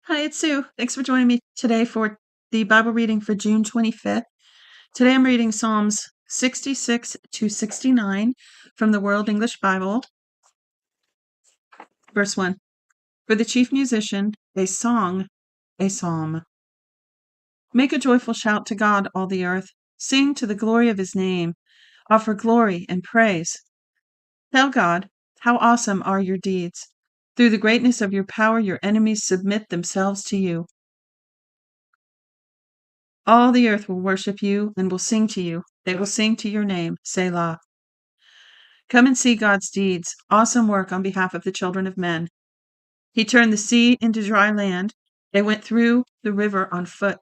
Hi, it's Sue. Thanks for joining me today for the Bible reading for June 25th. Today I'm reading Psalms 66 to 69 from the World English Bible. Verse 1. For the chief musician, a song, a psalm. Make a joyful shout to God, all the earth. Sing to the glory of his name. Offer glory and praise. Tell God, how awesome are your deeds. Through the greatness of your power, your enemies submit themselves to you. All the earth will worship you and will sing to you. They will sing to your name, Selah. Come and see God's deeds, awesome work on behalf of the children of men. He turned the sea into dry land. They went through the river on foot.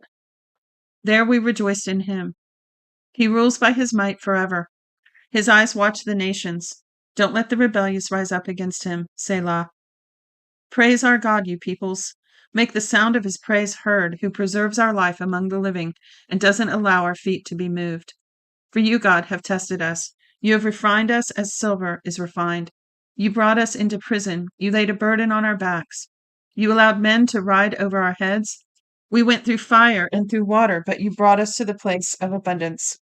There we rejoiced in him. He rules by his might forever. His eyes watch the nations. Don't let the rebellious rise up against him, Selah. Praise our God, you peoples. Make the sound of his praise heard, who preserves our life among the living and doesn't allow our feet to be moved. For you, God, have tested us. You have refined us as silver is refined. You brought us into prison. You laid a burden on our backs. You allowed men to ride over our heads. We went through fire and through water, but you brought us to the place of abundance.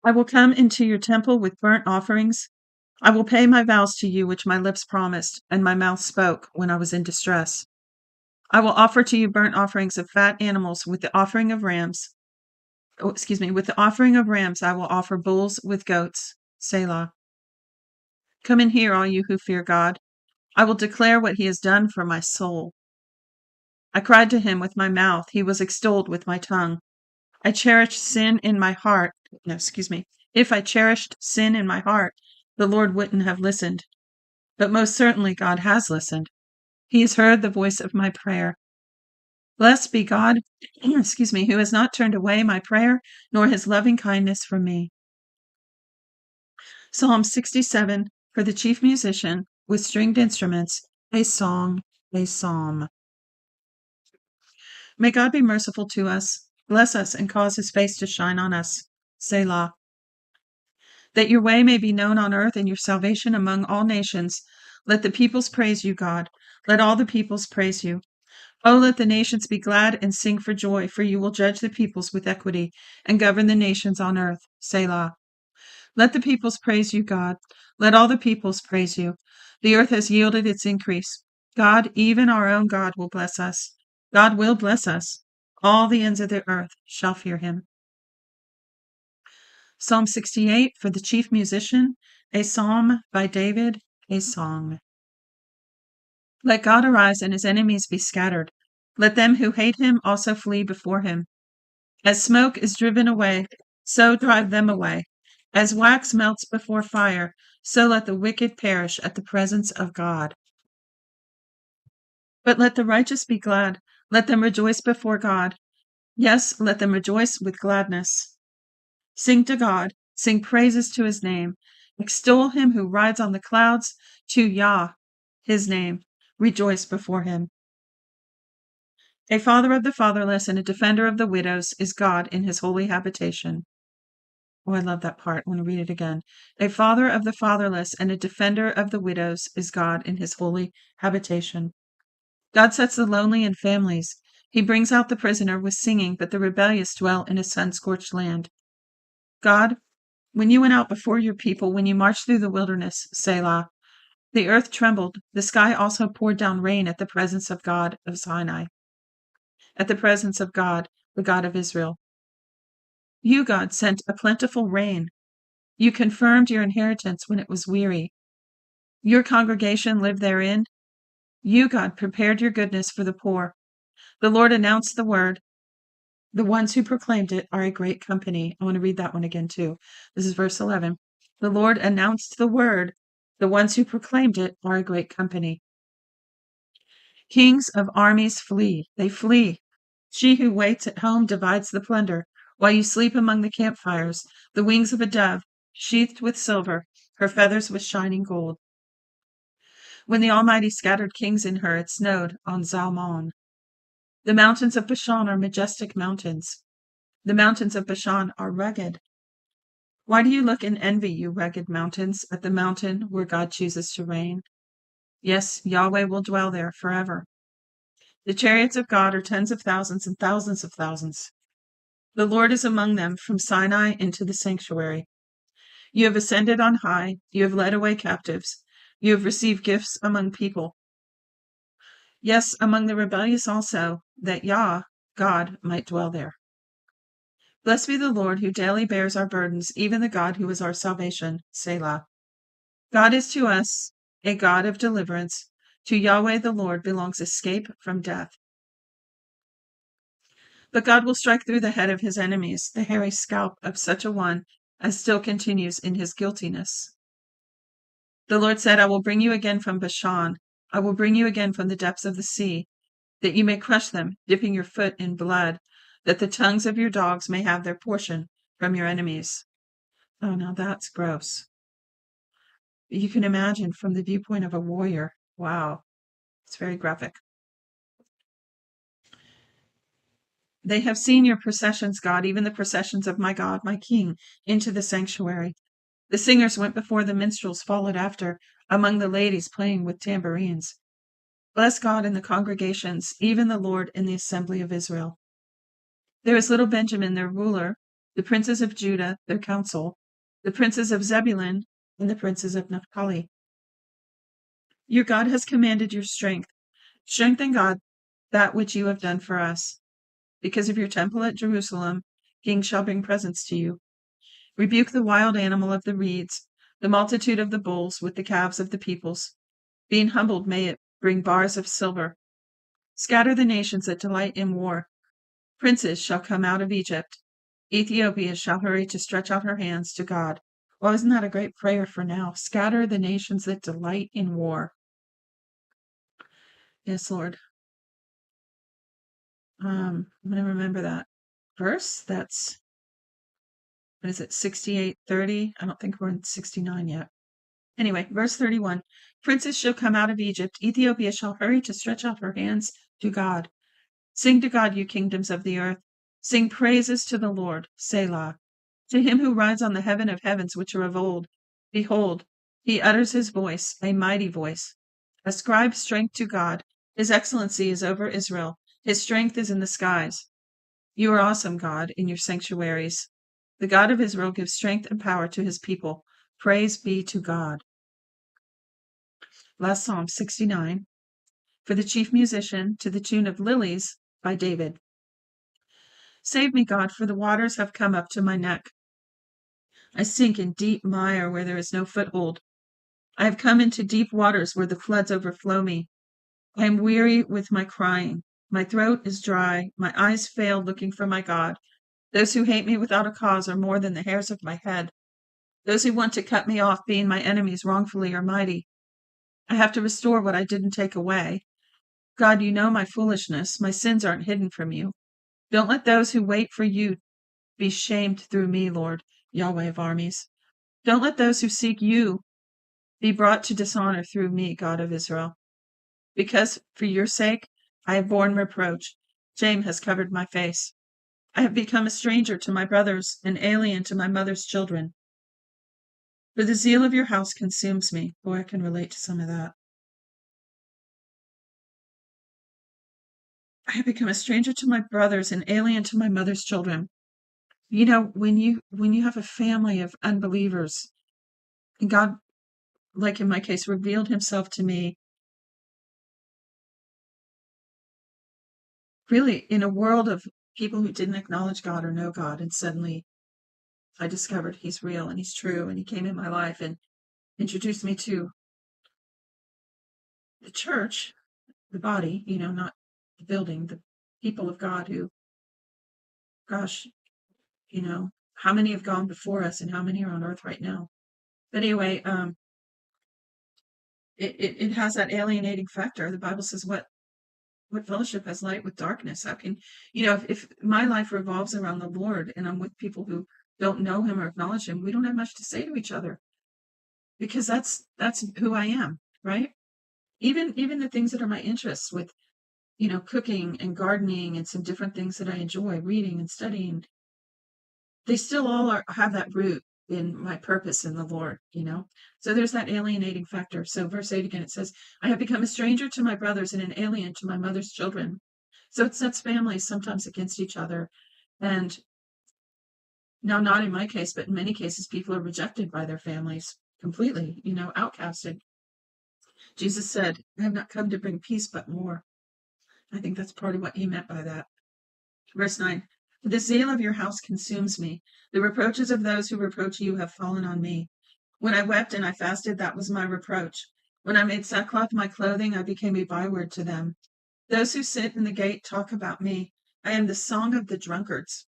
I will come into your temple with burnt offerings. I will pay my vows to you, which my lips promised, and my mouth spoke when I was in distress. I will offer to you burnt offerings of fat animals with the offering of rams. With the offering of rams, I will offer bulls with goats. Selah. Come in here, all you who fear God. I will declare what he has done for my soul. I cried to him with my mouth. He was extolled with my tongue. I cherished sin in my heart. No, excuse me. If I cherished sin in my heart, the Lord wouldn't have listened. But most certainly God has listened. He has heard the voice of my prayer. Blessed be God, who has not turned away my prayer, nor his loving kindness from me. Psalm 67 for the chief musician with stringed instruments, a song, a psalm. May God be merciful to us, bless us, and cause his face to shine on us. Selah. That your way may be known on earth and your salvation among all nations. Let the peoples praise you, God. Let all the peoples praise you. Oh, let the nations be glad and sing for joy, for you will judge the peoples with equity and govern the nations on earth. Selah. Let the peoples praise you, God. Let all the peoples praise you. The earth has yielded its increase. God, even our own God, will bless us. God will bless us. All the ends of the earth shall fear him. Psalm 68 for the chief musician, a psalm by David, a song. Let God arise and his enemies be scattered. Let them who hate him also flee before him. As smoke is driven away, so drive them away. As wax melts before fire, so let the wicked perish at the presence of God. But let the righteous be glad. Let them rejoice before God. Yes, let them rejoice with gladness. Sing to God. Sing praises to his name. Extol him who rides on the clouds. To Yah, his name. Rejoice before him. A father of the fatherless and a defender of the widows is God in his holy habitation. Oh, I love that part. I want to read it again. A father of the fatherless and a defender of the widows is God in his holy habitation. God sets the lonely in families. He brings out the prisoner with singing, but the rebellious dwell in a sun-scorched land. God, when you went out before your people, when you marched through the wilderness, Selah, the earth trembled. The sky also poured down rain at the presence of God of Sinai, at the presence of God, the God of Israel. You, God, sent a plentiful rain. You confirmed your inheritance when it was weary. Your congregation lived therein. You, God, prepared your goodness for the poor. The Lord announced the word. The ones who proclaimed it are a great company. I want to read that one again, too. This is verse 11. The Lord announced the word. The ones who proclaimed it are a great company. Kings of armies flee. They flee. She who waits at home divides the plunder. While you sleep among the campfires, the wings of a dove, sheathed with silver, her feathers with shining gold. When the Almighty scattered kings in her, it snowed on Zalmon. The mountains of Bashan are majestic mountains. The mountains of Bashan are rugged. Why do you look in envy, you rugged mountains, at the mountain where God chooses to reign? Yes, Yahweh will dwell there forever. The chariots of God are tens of thousands and thousands of thousands. The Lord is among them from Sinai into the sanctuary. You have ascended on high. You have led away captives. You have received gifts among people. Yes, among the rebellious also, that Yah, God, might dwell there. Blessed be the Lord who daily bears our burdens, even the God who is our salvation. Selah. God is to us a God of deliverance. To Yahweh the Lord belongs escape from death. But God will strike through the head of his enemies, the hairy scalp of such a one as still continues in his guiltiness. The Lord said, I will bring you again from Bashan. I will bring you again from the depths of the sea, that you may crush them, dipping your foot in blood, that the tongues of your dogs may have their portion from your enemies. Oh, now that's gross. You can imagine from the viewpoint of a warrior. Wow, it's very graphic. They have seen your processions, God, even the processions of my God, my King, into the sanctuary. The singers went before, the minstrels followed after, among the ladies playing with tambourines. Bless God in the congregations, even the Lord in the assembly of Israel. There is little Benjamin, their ruler, the princes of Judah, their council, the princes of Zebulun, and the princes of Naphtali. Your God has commanded your strength. Strengthen, God, that which you have done for us. Because of your temple at Jerusalem, kings shall bring presents to you. Rebuke the wild animal of the reeds, the multitude of the bulls with the calves of the peoples. Being humbled, may it bring bars of silver. Scatter the nations that delight in war. Princes shall come out of Egypt. Ethiopia shall hurry to stretch out her hands to God. Well, isn't that a great prayer for now? Scatter the nations that delight in war. Yes, Lord. I'm going to remember that verse. That's, what is it, 68:30? I don't think we're in 69 yet. Anyway, verse 31. Princes shall come out of Egypt. Ethiopia shall hurry to stretch out her hands to God. Sing to God, you kingdoms of the earth. Sing praises to the Lord. Selah. To him who rides on the heaven of heavens which are of old. Behold, he utters his voice, a mighty voice. Ascribe strength to God. His excellency is over Israel. His strength is in the skies. You are awesome, God, in your sanctuaries. The God of Israel gives strength and power to his people. Praise be to God. Last Psalm 69. For the chief musician, to the tune of Lilies by David. Save me, God, for the waters have come up to my neck. I sink in deep mire where there is no foothold. I have come into deep waters where the floods overflow me. I am weary with my crying. My throat is dry. My eyes fail looking for my God. Those who hate me without a cause are more than the hairs of my head. Those who want to cut me off, being my enemies wrongfully, are mighty. I have to restore what I didn't take away. God, you know my foolishness. My sins aren't hidden from you. Don't let those who wait for you be shamed through me, Lord, Yahweh of armies. Don't let those who seek you be brought to dishonor through me, God of Israel. Because for your sake I have borne reproach. Shame has covered my face. I have become a stranger to my brothers, an alien to my mother's children. For the zeal of your house consumes me. Boy, I can relate to some of that. I have become a stranger to my brothers, an alien to my mother's children. You know, when you have a family of unbelievers, and God, like in my case, revealed himself to me really in a world of people who didn't acknowledge God or know God, and suddenly I discovered he's real and he's true, and he came in my life and introduced me to the church, the body, not the building, the people of God who, gosh, how many have gone before us and how many are on earth right now? But anyway, it has that alienating factor. The Bible says, what fellowship has light with darkness? How can, if my life revolves around the Lord and I'm with people who don't know him or acknowledge him, we don't have much to say to each other, because that's who I am, right? Even the things that are my interests with, cooking and gardening and some different things that I enjoy, reading and studying, they still all have that root in my purpose in the Lord, you know? So there's that alienating factor. So verse 8 again, it says, I have become a stranger to my brothers and an alien to my mother's children. So it sets families sometimes against each other. And now, not in my case, but in many cases, people are rejected by their families completely, you know, outcasted. Jesus said, I have not come to bring peace, but more. I think that's part of what he meant by that. Verse 9, for the zeal of your house consumes me. The reproaches of those who reproach you have fallen on me. When I wept and I fasted, that was my reproach. When I made sackcloth my clothing, I became a byword to them. Those who sit in the gate talk about me. I am the song of the drunkards.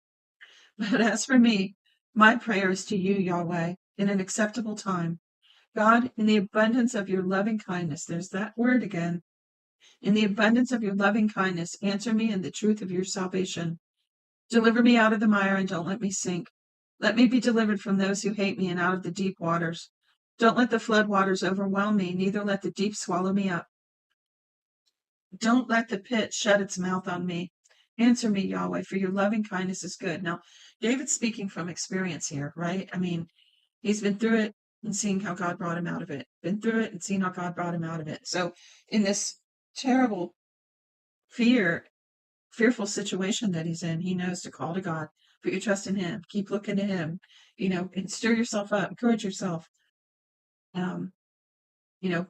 But as for me, my prayer is to you, Yahweh, in an acceptable time. God, in the abundance of your loving kindness, there's that word again. In the abundance of your loving kindness, answer me in the truth of your salvation. Deliver me out of the mire and don't let me sink. Let me be delivered from those who hate me and out of the deep waters. Don't let the flood waters overwhelm me, neither let the deep swallow me up. Don't let the pit shut its mouth on me. Answer me, Yahweh, for your loving kindness is good. Now, David's speaking from experience here, right? I mean, he's been through it and seeing how God brought him out of it. Been through it and seeing how God brought him out of it. So in this terrible fearful situation that he's in, he knows to call to God, put your trust in him, keep looking to him, you know, and stir yourself up, encourage yourself. You know,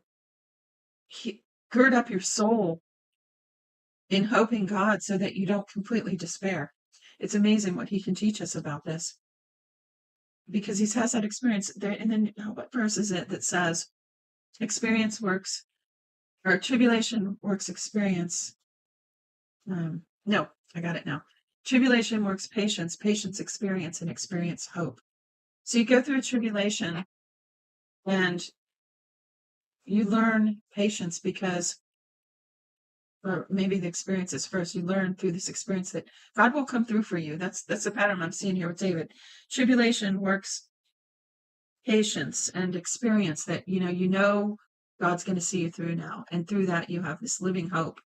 gird up your soul in hoping God so that you don't completely despair. It's amazing what he can teach us about this because he has that experience there. And then what verse is it that says experience works or tribulation works experience? No, I got it now. Tribulation works patience, patience experience, and experience hope. So you go through a tribulation and you learn patience because, or maybe the experience is first. You learn through this experience that God will come through for you. That's the pattern I'm seeing here with David. Tribulation works patience and experience that, you know, God's going to see you through now. And through that, you have this living hope.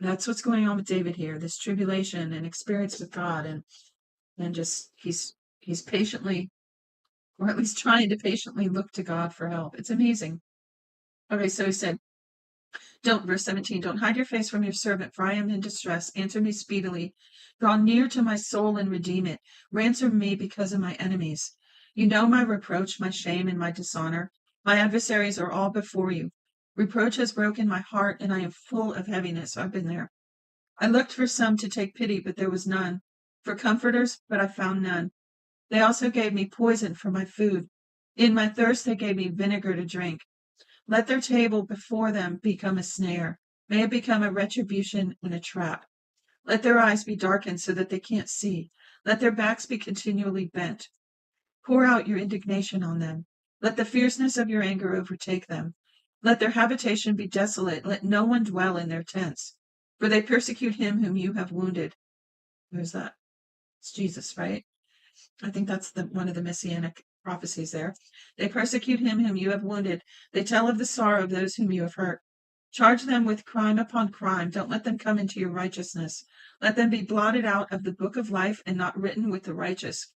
That's what's going on with David here, this tribulation and experience with God. And just, he's patiently, or at least trying to patiently look to God for help. It's amazing. Okay, so he said, verse 17, don't hide your face from your servant, for I am in distress. Answer me speedily. Draw near to my soul and redeem it. Ransom me because of my enemies. You know my reproach, my shame, and my dishonor. My adversaries are all before you. Reproach has broken my heart, and I am full of heaviness. I've been there. I looked for some to take pity, but there was none. For comforters, but I found none. They also gave me poison for my food. In my thirst, they gave me vinegar to drink. Let their table before them become a snare. May it become a retribution and a trap. Let their eyes be darkened so that they can't see. Let their backs be continually bent. Pour out your indignation on them. Let the fierceness of your anger overtake them. Let their habitation be desolate. Let no one dwell in their tents. For they persecute him whom you have wounded. Who's that? It's Jesus, right? I think that's one of the messianic prophecies there. They persecute him whom you have wounded. They tell of the sorrow of those whom you have hurt. Charge them with crime upon crime. Don't let them come into your righteousness. Let them be blotted out of the book of life and not written with the righteous.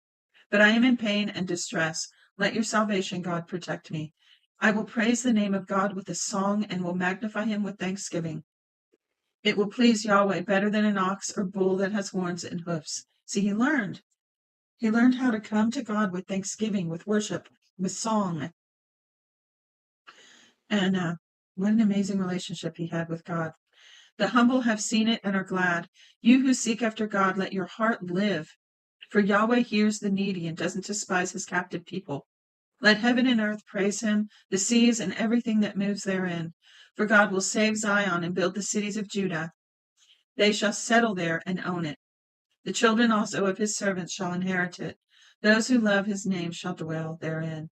But I am in pain and distress. Let your salvation, God, protect me. I will praise the name of God with a song and will magnify him with thanksgiving. It will please Yahweh better than an ox or bull that has horns and hoofs. See, he learned. He learned how to come to God with thanksgiving, with worship, with song. And what an amazing relationship he had with God. The humble have seen it and are glad. You who seek after God, let your heart live. For Yahweh hears the needy and doesn't despise his captive people. Let heaven and earth praise him, the seas and everything that moves therein. For God will save Zion and build the cities of Judah. They shall settle there and own it. The children also of his servants shall inherit it. Those who love his name shall dwell therein.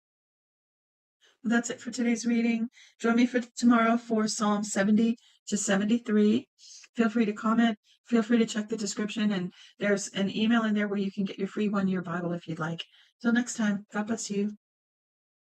Well, that's it for today's reading. Join me for tomorrow for Psalm 70 to 73. Feel free to comment. Feel free to check the description. And there's an email in there where you can get your free 1-year Bible if you'd like. Till next time, God bless you.